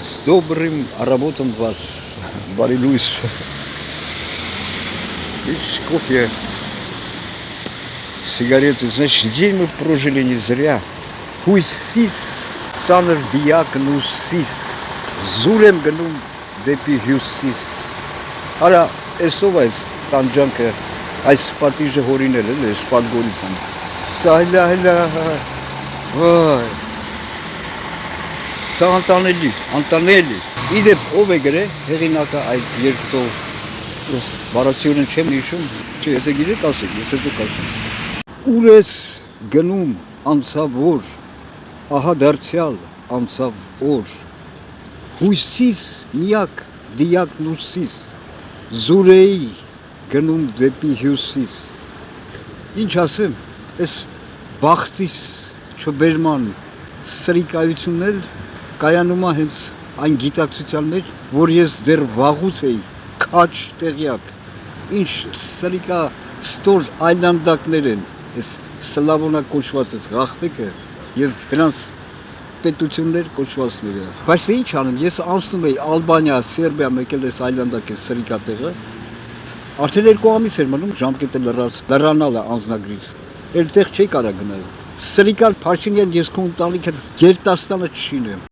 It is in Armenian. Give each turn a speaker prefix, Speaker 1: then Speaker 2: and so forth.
Speaker 1: С добрым работом вас, Барилуис. Видишь, кофе, сигареты. Значит, день мы прожили не зря. Хуйсис, санր դիակնուսիս, զուր եմ գնում դեպի հյուսիս։ Արա, էսով այս տանջանքը, այս պատիժը հորինել էլ ես պատգորից եմ։ Սայլայլա, վայ, սա անտանելի։ Իդեպ ով է գրե, հեղինակը այդ երկտող, բարացիորեն չեմ նիշում, չէ, եթե գիրեք ասեք, ես հետո կասեմ։ Ուր ես գնում անցավ որ, ահա դարձյալ անցավ օր, հույսիս միակ դիակնուսիս, զուրեի գնում դեպի հյուսիս։ Ինչ ասեմ, այս բախտիս չբերման սրիկայությունն էլ կայանում է հենց այն գիտակցության մեջ, որ ես դեռ վաղուց էի քաչ տեղյակ, ինչ սրիկա ստոր այլանդակներ են, այս սլավոնա կոչված այս աղբեկը և դրանց պետություններ կոչվածները։ Բայց թե ինչ անեմ, ես անցնում էի Ալբանիա, Սերբիա, մեկել ես այլանդակ ես սրիկա տեղը, արդեն 2 ամիս էր մնում ժամկետը լրանալը անձնագրից, էլ տեղ չէի կարա գնել։ Սրիկա Փաշինյան ես քո ընտանիքը գերտաստանը չշինեմ։